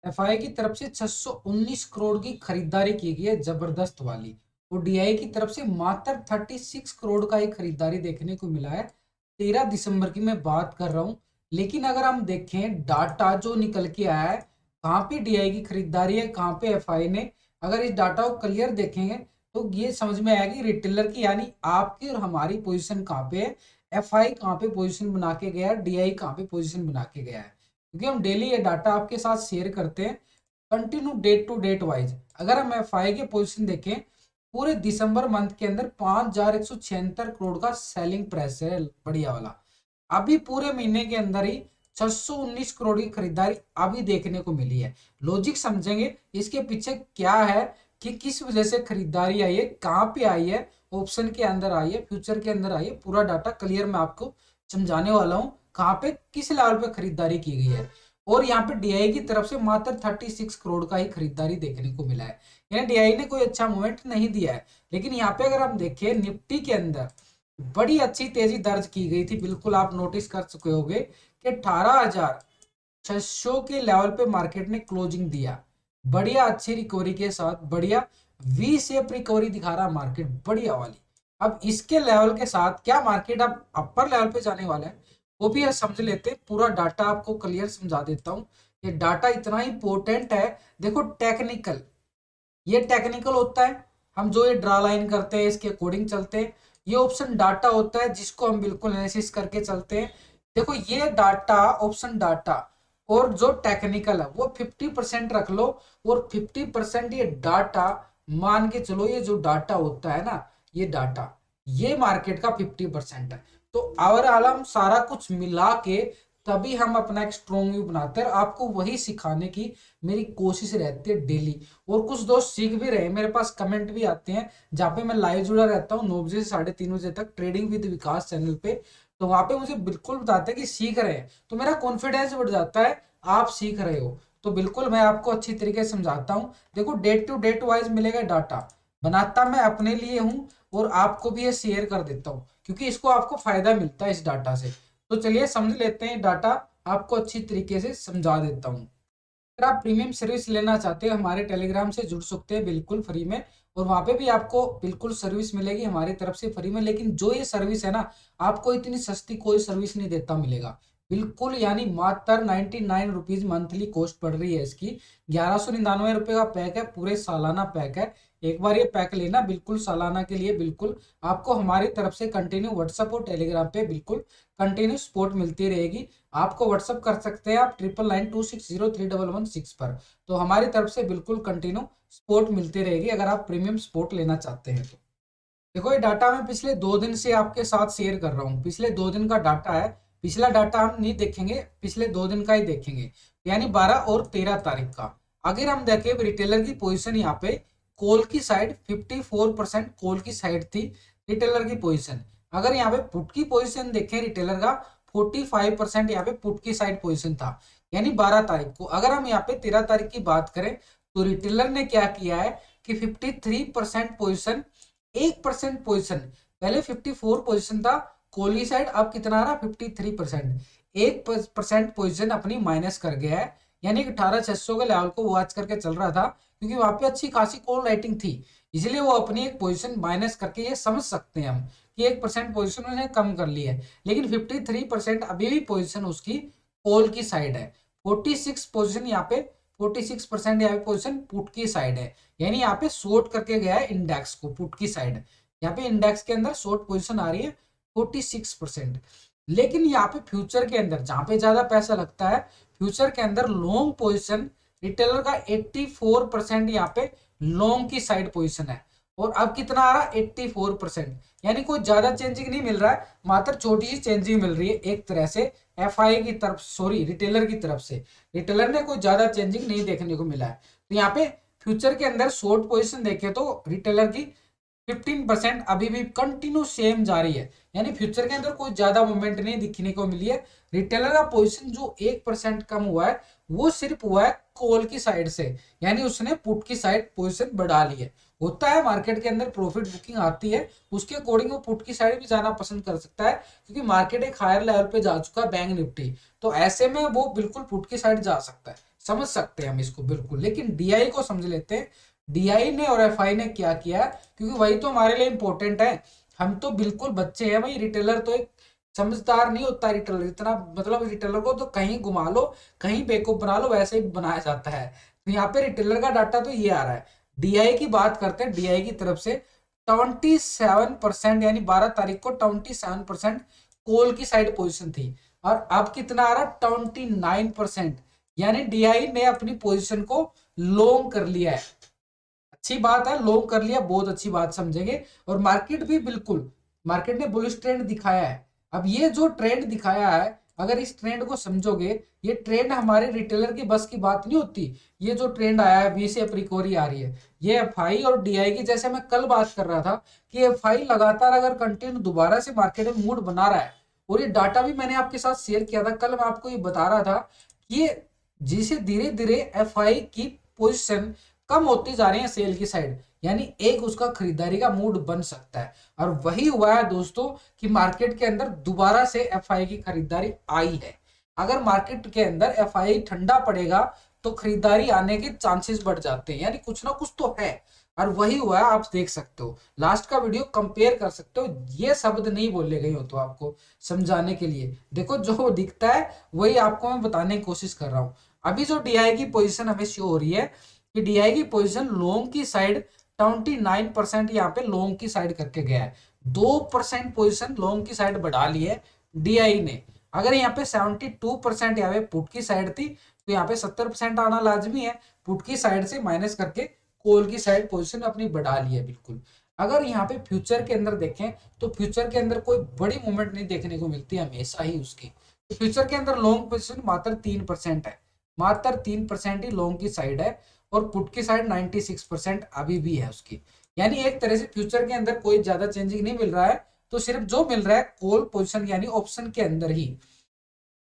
FI की तरफ से 619 करोड़ की खरीदारी की गई है, जबरदस्त वाली। और डीआई की तरफ से मात्र 36 करोड़ का ही खरीदारी देखने को मिला है। 13 दिसंबर की मैं बात कर रहा हूं। लेकिन अगर हम देखें डाटा जो निकल के आया है, कहाँ पे डीआई की खरीदारी है, कहाँ पे एफआई ने, अगर इस डाटा को क्लियर देखेंगे तो ये समझ में आएगी रिटेलर की यानी आपकी और हमारी पोजीशन कहाँ पे है। एफआई कहाँ पे पोजीशन बना के गया है, डीआई कहाँ पे पोजीशन बना के गया है, क्योंकि हम डेली ये डाटा आपके साथ शेयर करते हैं continue date to date wise. अगर हम एफआई के पोजीशन देखें, पूरे दिसंबर मंथ के अंदर 5,176 करोड़ का सेलिंग प्राइस है, बढ़िया वाला। अभी पूरे महीने के अंदर ही 619 करोड़ की खरीदारी अभी देखने को मिली है। लॉजिक समझेंगे इसके पीछे क्या है, कि किस वजह से खरीदारी आई है, कहाँ पे आई है, ऑप्शन के अंदर आई है, फ्यूचर के अंदर आई है, पूरा डाटा क्लियर मैं आपको समझाने वाला हूँ कहाँ पे किस लेवल पे खरीदारी की गई है। और यहाँ पे डीआई की तरफ से मात्र 36 करोड़ का ही खरीदारी देखने को मिला है, यानी डीआई ने कोई अच्छा मूवमेंट नहीं दिया है। लेकिन यहाँ पे अगर हम देखें निफ्टी के अंदर बड़ी अच्छी तेजी दर्ज की गई थी, बिल्कुल आप नोटिस कर चुके होंगे कि 18,600 के लेवल पे मार्केट ने क्लोजिंग दिया, बढ़िया अच्छी रिकवरी के साथ, बढ़िया वी शेप रिकवरी दिखा रहा मार्केट, बढ़िया वाली। अब इसके लेवल के साथ क्या मार्केट अब अपर लेवल पे जाने वाला है, वो भी समझ लेते, पूरा डाटा आपको क्लियर समझा देता हूँ। ये डाटा इतना इंपॉर्टेंट है। देखो टेक्निकल, ये टेक्निकल होता है, हम जो ये ड्रा लाइन करते हैं इसके अकॉर्डिंग चलते हैं। ये ऑप्शन डाटा होता है जिसको हम बिल्कुल एनालिसिस करके चलते हैं। देखो ये डाटा, ऑप्शन डाटा और जो टेक्निकल है वो 50% रख लो, और 50% ये डाटा मान के चलो, ये जो डाटा होता है ना, ये डाटा, ये मार्केट का 50% है। तो ओवरऑल हम सारा कुछ मिला के तभी हम अपना एक स्ट्रॉन्ग व्यू बनाते हैं, और आपको वही सिखाने की मेरी कोशिश रहती है डेली। और कुछ दोस्त सीख भी रहे हैं, मेरे पास कमेंट भी आते हैं जहाँ पे मैं लाइव जुड़ा रहता हूँ 9 बजे से 3:30 बजे तक ट्रेडिंग विद विकास चैनल पे। तो वहां पे मुझे बिल्कुल बताते हैं कि सीख रहे हैं, तो मेरा कॉन्फिडेंस बढ़ जाता है, आप सीख रहे हो तो बिल्कुल मैं आपको अच्छी तरीके से समझाता हूँ। देखो डेट टू डेट वाइज मिलेगा डाटा, बनाता मैं अपने लिए हूँ और आपको भी ये शेयर कर देता हूँ, क्योंकि इसको आपको फायदा मिलता है इस डाटा से। तो चलिए समझ लेते हैं डाटा, आपको अच्छी तरीके से समझा देता हूँ। अगर आप प्रीमियम सर्विस लेना चाहते हो, हमारे टेलीग्राम से जुड़ सकते हैं बिल्कुल फ्री में, और वहां पे भी आपको बिल्कुल सर्विस मिलेगी हमारी तरफ से फ्री में। लेकिन जो ये सर्विस है ना, आपको इतनी सस्ती कोई सर्विस नहीं देता मिलेगा, बिल्कुल यानी मात्र 99 रुपीज मंथली कॉस्ट पड़ रही है इसकी। 1199 रुपये का पैक है, पूरे सालाना पैक है। एक बार ये पैक लेना बिल्कुल सालाना के लिए, बिल्कुल आपको हमारी तरफ से कंटिन्यू व्हाट्सएप और टेलीग्राम पे बिल्कुल कंटिन्यू सपोर्ट मिलती रहेगी। आपको व्हाट्सअप कर सकते हैं आप 9992603116 पर। तो हमारी तरफ से बिल्कुल कंटिन्यू सपोर्ट मिलती रहेगी अगर आप प्रीमियम सपोर्ट लेना चाहते हैं तो। देखो ये डाटा मैं पिछले 2 दिन से आपके साथ शेयर कर रहा हूँ, पिछले 2 दिन का डाटा है। पिछला डाटा हम नहीं देखेंगे, पिछले 2 दिन का ही देखेंगे, यानी 12 और 13 तारीख का। अगर हम देखें रिटेलर की पोजीशन यहाँ पे कॉल की साइड 54% कॉल की साइड थी रिटेलर की पोजीशन। अगर यहाँ पे पुट की पोजीशन देखें रिटेलर का 45% यहाँ पे पुट की साइड पोजीशन था, यानी 12 तारीख को। अगर हम यहाँ पे 13 तारीख की बात करें तो रिटेलर ने क्या किया है कि 53% पोजीशन, 1% पोजीशन, पहले 54 पोजीशन था कॉल की साइड, अब कितना आ रहा 53%, 1% पोजीशन अपनी माइनस कर गया है। यानी कि 18,600 के लेवल को वॉच करके चल रहा था, क्योंकि वहां पे अच्छी खासी कॉल राइटिंग थी, इसलिए वो अपनी एक पोजीशन माइनस करके, ये समझ सकते हैं हम कि 1% पोजीशन उसने कम कर ली है। लेकिन 53% अभी भी पोजीशन उसकी कॉल की साइड है। 46 पोजीशन यहाँ पे, 46% यहाँ पे पोजीशन पुट की साइड है, यानी यहाँ पे शॉर्ट करके गया है इंडेक्स को पुट की साइड। यहाँ पे इंडेक्स के अंदर शॉर्ट पोजीशन आ रही है 46%। लेकिन यहाँ पे फ्यूचर के अंदर जहां पे ज्यादा पैसा लगता है, फ्यूचर के अंदर लॉन्ग पोजीशन रिटेलर का 84% यहाँ पे लॉन्ग की साइड पोजीशन है। और अब कितना आ रहा है 84%, यानी कोई ज्यादा चेंजिंग नहीं मिल रहा है, मात्र छोटी सी चेंजिंग मिल रही है एक तरह से एफआई की तरफ, सॉरी रिटेलर की तरफ से। रिटेलर ने कोई ज्यादा चेंजिंग नहीं देखने को मिला है। तो यहाँ पे फ्यूचर के अंदर शॉर्ट पोजीशन देखे तो रिटेलर की 15% अभी भी कंटिन्यू सेम जारी है, यानी फ्यूचर के अंदर कोई ज्यादा मूवमेंट नहीं दिखने को मिली है। रिटेलर का पोजीशन जो 1% कम हुआ है वो सिर्फ हुआ है कॉल की साइड से, यानी उसने पुट की साइड पोजीशन बढ़ा ली है। होता है मार्केट के अंदर प्रॉफिट बुकिंग आती है, उसके अकॉर्डिंग वो पुट की साइड भी जाना पसंद कर सकता है, क्योंकि मार्केट एक हायर लेवल पे जा चुका है बैंक निफ्टी, तो ऐसे में वो बिल्कुल पुट की साइड जा सकता है। समझ सकते हैं हम इसको बिल्कुल। लेकिन डीआई को समझ लेते हैं, डीआई ने और एफआई ने क्या किया, क्योंकि वही तो हमारे लिए इंपॉर्टेंट है। हम तो बिल्कुल बच्चे हैं भाई, रिटेलर तो एक समझदार नहीं होता रिटेलर इतना, मतलब रिटेलर को तो कहीं घुमा लो, कहीं बेवकूफ बना लो, वैसे ही बनाया जाता है। तो यहाँ पे रिटेलर का डाटा तो ये आ रहा है। डीआई की बात करते हैं, डीआई की तरफ से 27%, यानी 12 तारीख को 27% कोल की साइड पोजीशन थी, और अब कितना आ रहा है 29%, यानी डीआई ने अपनी पोजीशन को लॉन्ग कर लिया है। अच्छी बात है, लॉन्ग कर लिया, बहुत अच्छी बात समझेंगे। और मार्केट भी बिल्कुल, मार्केट ने बुलिश ट्रेंड दिखाया है। अब ये जो ट्रेंड दिखाया है, अगर इस ट्रेंड को समझोगे, ये ट्रेंड हमारे रिटेलर की बस की बात नहीं होती। ये जो ट्रेंड आया है, वी शेप रिकवरी आ रही है, ये एफआई और डीआई की, जैसे मैं कल बात कर रहा था कि एफआई लगातार अगर कंटिन्यू दोबारा से मार्केट में मूड बना रहा है, और ये डाटा भी मैंने आपके साथ शेयर किया था कल, मैं आपको ये बता रहा था कि ये जिसे धीरे धीरे एफआई की पोजिशन कम होती जा रही है सेल की साइड, यानी एक उसका खरीदारी का मूड बन सकता है। और वही हुआ है दोस्तों कि मार्केट के अंदर दोबारा से एफआई की खरीदारी आई है। अगर मार्केट के अंदर एफआई ठंडा पड़ेगा तो खरीदारी आने के चांसेस बढ़ जाते हैं, यानी कुछ ना कुछ तो है। और वही हुआ है, आप देख सकते हो लास्ट का वीडियो कंपेयर कर सकते हो, ये शब्द नहीं बोले गए हो तो आपको समझाने के लिए, देखो जो दिखता है वही आपको मैं बताने की कोशिश कर रहा हूं। अभी जो डीआई की पोजीशन हमें शो हो रही है कि डीआई की पोजीशन लॉन्ग की साइड 29% यहाँ पे लॉन्ग की साइड करके गया है, 2% पोजीशन लॉन्ग की साइड बढ़ा ली है डीआई ने। अगर यहाँ पे 72% यहाँ पे पुट की साइड थी, तो यहाँ पे 70% आना लाजमी है, पुट की साइड से माइनस करके कॉल की साइड पोजीशन अपनी बढ़ा ली है बिल्कुल। अगर यहाँ पे फ्यूचर के अंदर देखें तो फ्यूचर के अंदर कोई बड़ी मूवमेंट नहीं देखने को मिलती हमेशा ही उसकी। तो फ्यूचर के अंदर लॉन्ग पोजीशन मात्र 3% है, मात्र 3% ही लॉन्ग की साइड है, और पुट की साइड 96% अभी भी है उसकी। यानी एक तरह से फ्यूचर के अंदर कोई ज्यादा चेंजिंग नहीं मिल रहा है, तो सिर्फ जो मिल रहा है कॉल पोजीशन यानी ऑप्शन के अंदर ही,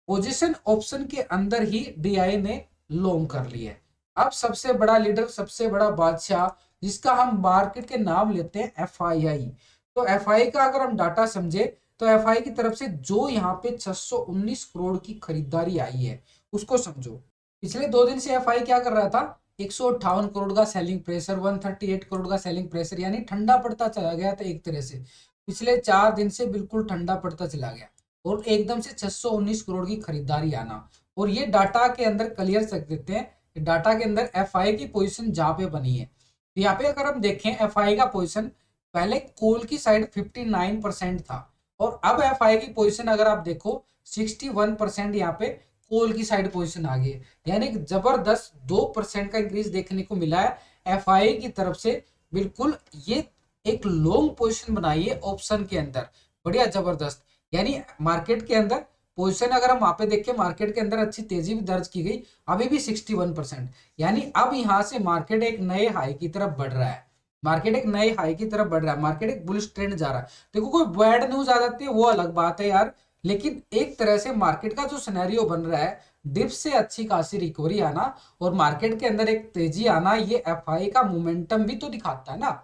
पोजीशन ऑप्शन के अंदर ही डीआई ने लॉन्ग कर लिया है। अब सबसे बड़ा लीडर, सबसे बड़ा बादशाह, जिसका हम मार्केट के नाम लेते हैं एफआईआई। तो एफआई का अगर हम डाटा समझे तो एफआई की तरफ से जो यहाँ पे 619 करोड़ की खरीदारी आई है उसको समझो। पिछले 2 दिन से एफआई क्या कर रहा था, 158 करोड़ का सेलिंग प्रेशर, 138 करोड़ का सेलिंग प्रेशर, यानी ठंडा पड़ता चला गया था एक तरह से। पिछले 4 दिन से बिल्कुल ठंडा पड़ता चला गया, और एकदम से 619 करोड़ की खरीदारी आना। और ये डाटा के अंदर क्लियर कर देते हैं, डाटा के अंदर एफआई की पोजीशन जहां पे बनी है। तो यहाँ पे अगर हम देखें एफआई का पोजीशन, पहले कोल की साइड 59% था, और अब एफआई की पोजीशन अगर आप देखो 61% यहाँ पे कोल की साइड पोजीशन आ गई है, यानी जबरदस्त 2% का इंक्रीज देखने को मिला है एफआई की तरफ से। बिल्कुल ये एक लॉन्ग पोजीशन बनाई है ऑप्शन के अंदर, बढ़िया जबरदस्त। यानी मार्केट के अंदर पोजीशन अगर हम वहां पे देखें, मार्केट के अंदर अच्छी तेजी भी दर्ज की गई, अभी भी 61%, यानी अब यहां से मार्केट एक नए हाई की तरफ बढ़ रहा है, मार्केट एक नए हाई की तरफ बढ़ रहा है, मार्केट एक बुलिश ट्रेंड जा रहा है। देखो कोई बैड न्यूज आ जाती है वो अलग बात है यार, लेकिन एक तरह से मार्केट का जो सिनेरियो बन रहा है, डिप से अच्छी खासी रिकवरी आना और मार्केट के अंदर एक तेजी आना, ये एफआई का मोमेंटम भी तो दिखाता है ना,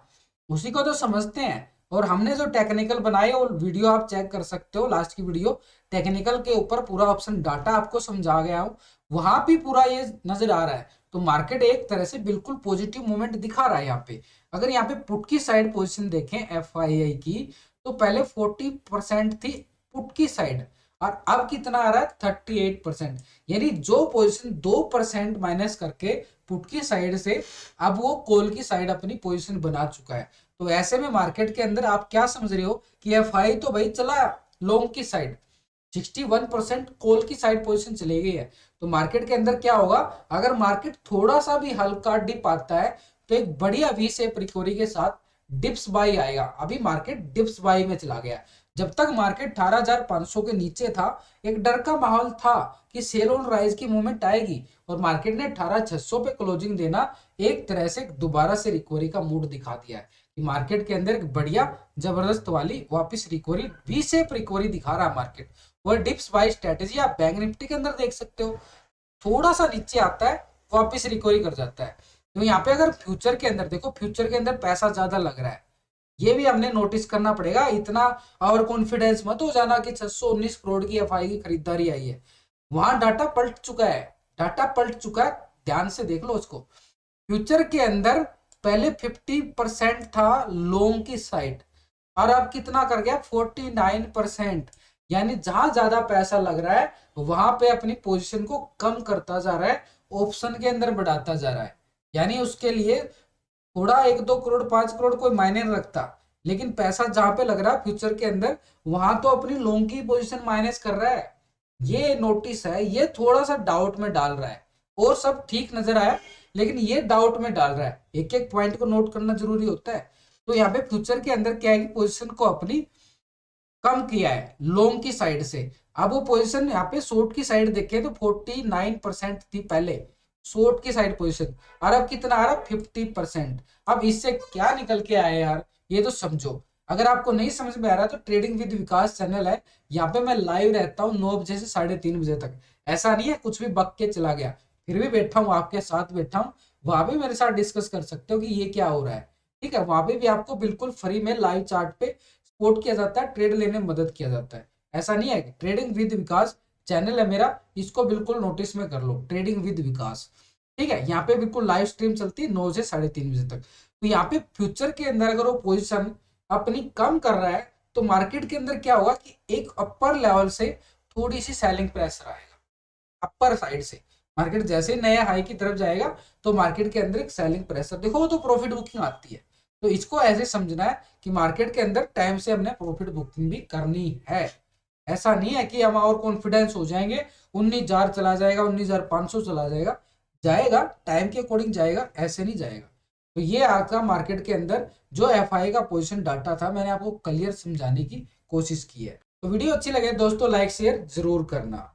उसी को तो समझते हैं। और हमने जो टेक्निकल बनाए वो वीडियो आप चेक कर सकते हो, लास्ट की वीडियो टेक्निकल के ऊपर पूरा ऑप्शन डाटा आपको समझा गया हूं, वहां भी पूरा ये नजर आ रहा है। तो मार्केट एक तरह से बिल्कुल पॉजिटिव मूवमेंट दिखा रहा है यहाँ पे। अगर यहाँ पे पुट की साइड पोजीशन देखें एफआईआई की, तो पहले 40% थी पुट की साइड, और अब कितना आ रहा है 38%, यानी जो पोजीशन 2% माइनस करके पुट की साइड से अब वो कॉल की साइड अपनी पोजीशन बना चुका है। तो ऐसे में मार्केट के अंदर आप क्या समझ रहे हो कि एफआई तो भाई चला लॉन्ग की साइड, 61% कॉल की साइड पोजीशन चली गई है। तो मार्केट के अंदर क्या होगा, अगर मार्केट थोड़ा सा भी हल्का डिप आता है तो एक बढ़िया वी शेप रिकवरी के साथ डिप्स बाई आएगा। अभी मार्केट डिप्स बाई में चला गया, जब तक मार्केट 18,500 के नीचे था एक डर का माहौल था कि सेल ऑन राइज की मूवमेंट आएगी, और मार्केट ने 18,600 पे क्लोजिंग देना एक तरह से दोबारा से रिकवरी का मूड दिखा दिया है कि मार्केट के अंदर एक बढ़िया जबरदस्त वाली वापस रिकवरी, वी शेप रिकवरी दिखा रहा है मार्केट। और डिप्स बाय स्ट्रेटेजी आप बैंक निफ्टी के अंदर देख सकते हो, थोड़ा सा नीचे आता है वापस रिकवरी कर जाता है। तो यहाँ पे अगर फ्यूचर के अंदर देखो, फ्यूचर के अंदर पैसा ज्यादा लग रहा है, ये भी हमने नोटिस करना पड़ेगा। इतना ओवर कॉन्फिडेंस मत हो जाना कि 619 करोड़ की एफआई की खरीदारी आई है, वहां डाटा पलट चुका है, डाटा पलट चुका है, ध्यान से देख लो उसको। फ्यूचर के अंदर पहले 50% था लॉन्ग की साइड, और अब कितना कर गया 49%। यानी जहां ज्यादा पैसा लग रहा है वहां पे अपनी पोजीशन को कम करता जा रहा है, ऑप्शन के अंदर बढ़ाता जा रहा है। यानी उसके लिए थोड़ा 1-2 करोड़ 5 करोड़ कोई मायने नहीं रखता, लेकिन पैसा जहां पे लग रहा है फ्यूचर के अंदर वहां तो अपनी लॉन्ग की पोजीशन माइनस कर रहा है। ये नोटिस है, ये थोड़ा सा डाउट में डाल रहा है। और सब ठीक नजर आया, लेकिन ये डाउट में डाल रहा है। एक एक पॉइंट को नोट करना जरूरी होता है। तो यहाँ पे फ्यूचर के अंदर क्या है कि पोजीशन को अपनी कम किया है लॉन्ग की साइड से। अब वो पोजीशन यहाँ पे शॉर्ट की साइड देखें तो 49% थी पहले शॉर्ट की साइड पोजीशन, और अब कितना आ रहा 50%। अब इससे क्या निकल के आया यार, ये तो समझो। अगर आपको नहीं समझ में आ रहा तो ट्रेडिंग विद विकास चैनल है, यहाँ पे मैं लाइव रहता हूँ 9 बजे से 3:30 बजे तक। ऐसा नहीं है कुछ भी बक के चला गया, फिर भी बैठा हूँ आपके साथ बैठा हूँ, वहां भी मेरे साथ डिस्कस कर सकते हो कि ये क्या हो रहा है। ठीक है, वहां पे भी आपको बिल्कुल फ्री में लाइव चार्ट पे सपोर्ट किया जाता है, ट्रेड लेने में मदद किया जाता है। ऐसा नहीं है कि ट्रेडिंग विद विकास चैनल है मेरा, इसको बिल्कुल नोटिस में कर लो, ट्रेडिंग विद विकास। ठीक है, यहाँ पे बिल्कुल लाइव स्ट्रीम चलती है 9 से 3:30 बजे तक। तो यहाँ पे फ्यूचर के अंदर अगर वो पोजीशन अपनी कम कर रहा है तो मार्केट के अंदर क्या होगा कि एक अपर लेवल से थोड़ी सी सेलिंग प्रेशर आएगा अपर साइड से। मार्केट जैसे ही नए हाई की तरफ जाएगा तो मार्केट के अंदर एक सेलिंग प्रेशर देखो, वो तो प्रॉफिट बुकिंग आती है। तो इसको ऐसे समझना है कि मार्केट के अंदर टाइम से हमने प्रॉफिट बुकिंग भी करनी है। ऐसा नहीं है कि हम और कॉन्फिडेंस हो जाएंगे 19,000 चला जाएगा 19,500 चला जाएगा, जाएगा टाइम के अकॉर्डिंग जाएगा, ऐसे नहीं जाएगा। तो ये आपका मार्केट के अंदर जो एफआई का पोजीशन डाटा था, मैंने आपको क्लियर समझाने की कोशिश की है। तो वीडियो अच्छी लगे दोस्तों लाइक शेयर जरूर करना।